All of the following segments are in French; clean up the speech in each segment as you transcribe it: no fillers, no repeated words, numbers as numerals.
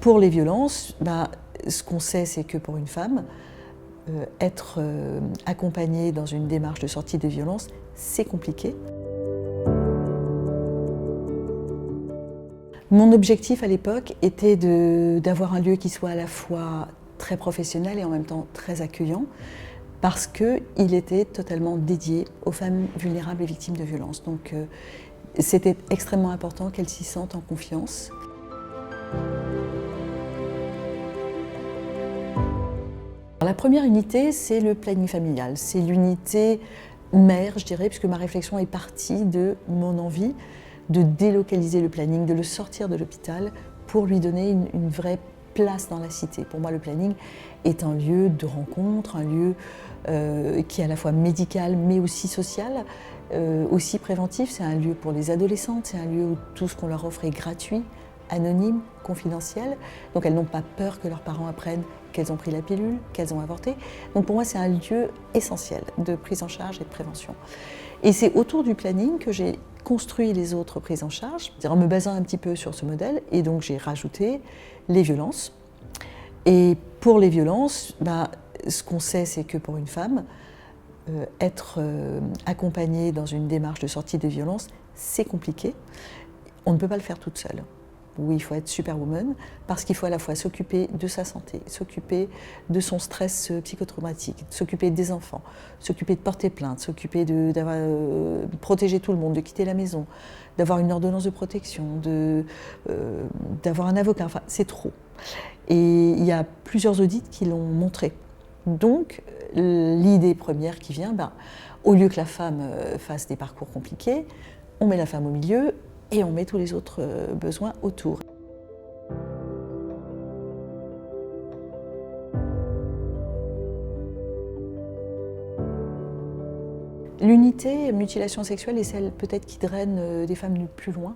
pour les violences, ce qu'on sait, c'est que pour une femme, être accompagnée dans une démarche de sortie de violence, c'est compliqué. Mon objectif à l'époque était d'avoir un lieu qui soit à la fois très professionnel et en même temps très accueillant, parce qu'il était totalement dédié aux femmes vulnérables et victimes de violences. Donc c'était extrêmement important qu'elles s'y sentent en confiance. La première unité, c'est le planning familial. C'est l'unité mère, je dirais, puisque ma réflexion est partie de mon envie de délocaliser le planning, de le sortir de l'hôpital pour lui donner une vraie place dans la cité. Pour moi, le planning est un lieu de rencontre, un lieu qui est à la fois médical mais aussi social, aussi préventif. C'est un lieu pour les adolescentes, c'est un lieu où tout ce qu'on leur offre est gratuit, anonyme, confidentiel. Donc elles n'ont pas peur que leurs parents apprennent qu'elles ont pris la pilule, qu'elles ont avorté. Donc pour moi, c'est un lieu essentiel de prise en charge et de prévention. Et c'est autour du planning que j'ai construit les autres prises en charge, en me basant un petit peu sur ce modèle. Et donc j'ai rajouté les violences. Et pour les violences, ce qu'on sait, c'est que pour une femme, être accompagnée dans une démarche de sortie de violence, c'est compliqué. On ne peut pas le faire toute seule. Oui, il faut être superwoman parce qu'il faut à la fois s'occuper de sa santé, s'occuper de son stress psychotraumatique, s'occuper des enfants, s'occuper de porter plainte, s'occuper de protéger tout le monde, de quitter la maison, d'avoir une ordonnance de protection, d'avoir un avocat. Enfin, c'est trop. Et il y a plusieurs audits qui l'ont montré. Donc, l'idée première qui vient, au lieu que la femme fasse des parcours compliqués, on met la femme au milieu et on met tous les autres besoins autour. L'unité mutilation sexuelle est celle peut-être qui draine des femmes le plus loin,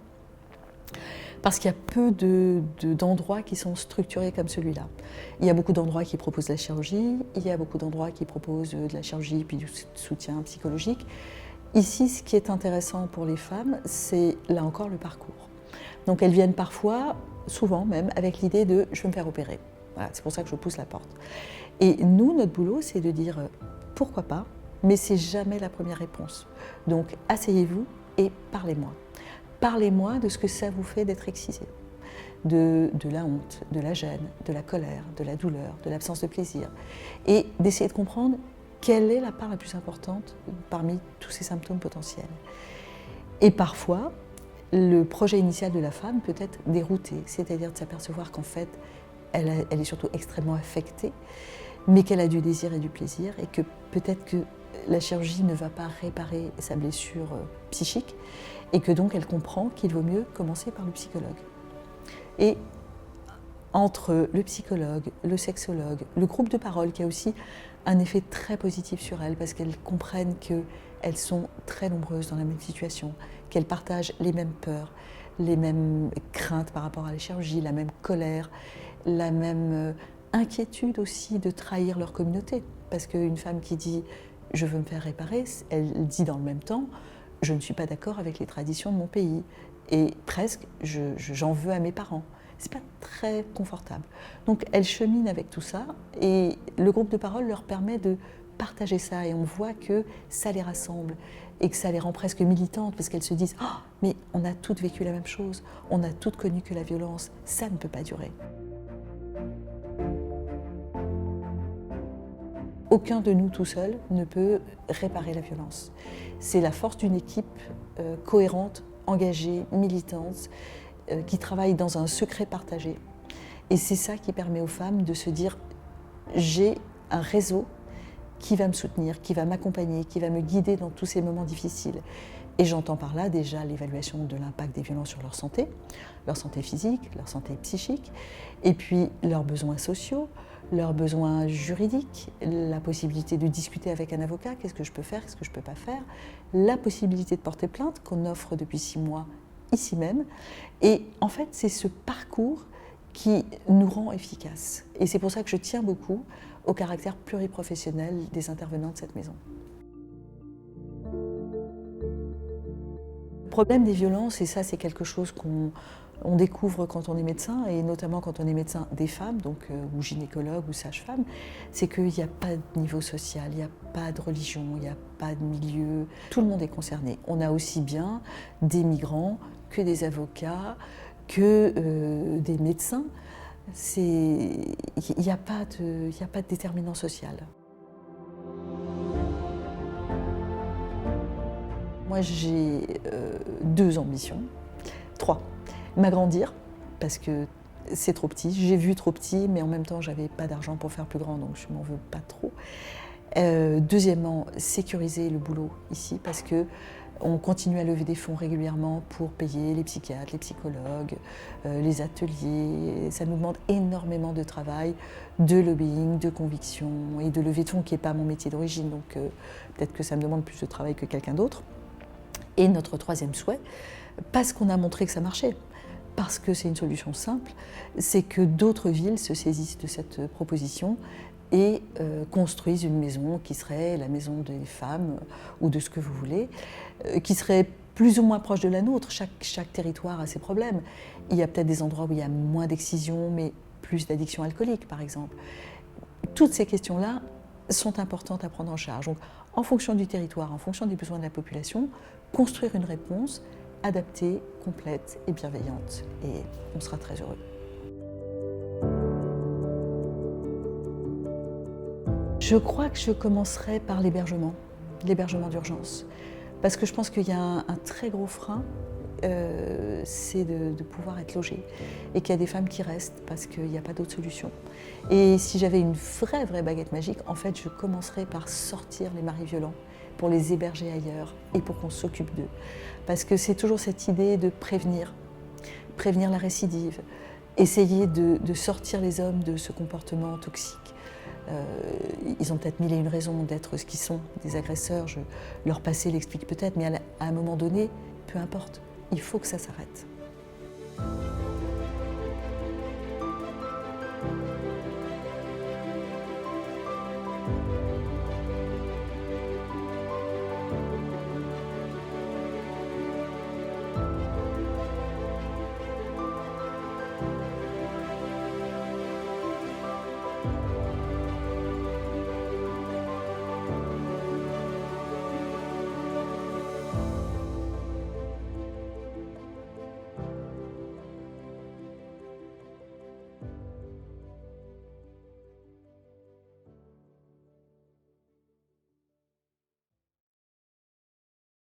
parce qu'il y a peu d'endroits qui sont structurés comme celui-là. Il y a beaucoup d'endroits qui proposent de la chirurgie, il y a beaucoup d'endroits qui proposent de la chirurgie puis du soutien psychologique. Ici, ce qui est intéressant pour les femmes, c'est là encore le parcours. Donc elles viennent parfois, souvent même, avec l'idée de « je veux me faire opérer ». Voilà, c'est pour ça que je pousse la porte. Et nous, notre boulot, c'est de dire « pourquoi pas », mais c'est jamais la première réponse. Donc asseyez-vous et parlez-moi. Parlez-moi de ce que ça vous fait d'être excisé, de la honte, de la gêne, de la colère, de la douleur, de l'absence de plaisir, et d'essayer de comprendre quelle est la part la plus importante parmi tous ces symptômes potentiels. Et parfois, le projet initial de la femme peut être dérouté, c'est-à-dire de s'apercevoir qu'en fait, elle est surtout extrêmement affectée, mais qu'elle a du désir et du plaisir, et que peut-être que la chirurgie ne va pas réparer sa blessure psychique, et que donc elle comprend qu'il vaut mieux commencer par le psychologue. Et entre le psychologue, le sexologue, le groupe de parole qui a aussi un effet très positif sur elles parce qu'elles comprennent qu'elles sont très nombreuses dans la même situation, qu'elles partagent les mêmes peurs, les mêmes craintes par rapport à la chirurgie, la même colère, la même inquiétude aussi de trahir leur communauté. Parce qu'une femme qui dit « je veux me faire réparer », elle dit dans le même temps « je ne suis pas d'accord avec les traditions de mon pays » et presque « j'en veux à mes parents ». C'est pas très confortable. Donc elles cheminent avec tout ça et le groupe de parole leur permet de partager ça et on voit que ça les rassemble et que ça les rend presque militantes parce qu'elles se disent « Oh, mais on a toutes vécu la même chose, on a toutes connu que la violence, ça ne peut pas durer ». Aucun de nous tout seul ne peut réparer la violence. C'est la force d'une équipe cohérente, engagée, militante, qui travaille dans un secret partagé. Et c'est ça qui permet aux femmes de se dire « j'ai un réseau qui va me soutenir, qui va m'accompagner, qui va me guider dans tous ces moments difficiles ». Et j'entends par là déjà l'évaluation de l'impact des violences sur leur santé physique, leur santé psychique, et puis leurs besoins sociaux, leurs besoins juridiques, la possibilité de discuter avec un avocat, qu'est-ce que je peux faire, qu'est-ce que je ne peux pas faire, la possibilité de porter plainte qu'on offre depuis 6 mois ici même. Et en fait, c'est ce parcours qui nous rend efficaces. Et c'est pour ça que je tiens beaucoup au caractère pluriprofessionnel des intervenants de cette maison. Le problème des violences, et ça c'est quelque chose qu'on découvre quand on est médecin, et notamment quand on est médecin des femmes, donc, ou gynécologue ou sage-femme, c'est qu'il n'y a pas de niveau social, il n'y a pas de religion, il n'y a pas de milieu. Tout le monde est concerné. On a aussi bien des migrants que des avocats, que des médecins. Il n'y a pas de déterminant social. Moi, j'ai 2 ambitions, 3. M'agrandir, parce que c'est trop petit. J'ai vu trop petit, mais en même temps, j'avais pas d'argent pour faire plus grand, donc je m'en veux pas trop. Deuxièmement, sécuriser le boulot ici, parce que on continue à lever des fonds régulièrement pour payer les psychiatres, les psychologues, les ateliers. Ça nous demande énormément de travail, de lobbying, de conviction et de levée de fonds, qui n'est pas mon métier d'origine, donc peut-être que ça me demande plus de travail que quelqu'un d'autre. Et notre 3e souhait, parce qu'on a montré que ça marchait, parce que c'est une solution simple, c'est que d'autres villes se saisissent de cette proposition et construisent une maison qui serait la maison des femmes, ou de ce que vous voulez, qui serait plus ou moins proche de la nôtre. Chaque territoire a ses problèmes. Il y a peut-être des endroits où il y a moins d'excision, mais plus d'addiction alcoolique, par exemple. Toutes ces questions-là sont importantes à prendre en charge. Donc, en fonction du territoire, en fonction des besoins de la population, construire une réponse adaptée, complète et bienveillante. Et on sera très heureux. Je crois que je commencerai par l'hébergement d'urgence. Parce que je pense qu'il y a un très gros frein, c'est de pouvoir être logé. Et qu'il y a des femmes qui restent parce qu'il n'y a pas d'autre solution. Et si j'avais une vraie baguette magique, en fait, je commencerais par sortir les maris violents, pour les héberger ailleurs et pour qu'on s'occupe d'eux. Parce que c'est toujours cette idée de prévenir la récidive, essayer de sortir les hommes de ce comportement toxique. Ils ont peut-être 1001 raisons d'être ce qu'ils sont, des agresseurs, leur passé l'explique peut-être, mais à un moment donné, peu importe, il faut que ça s'arrête.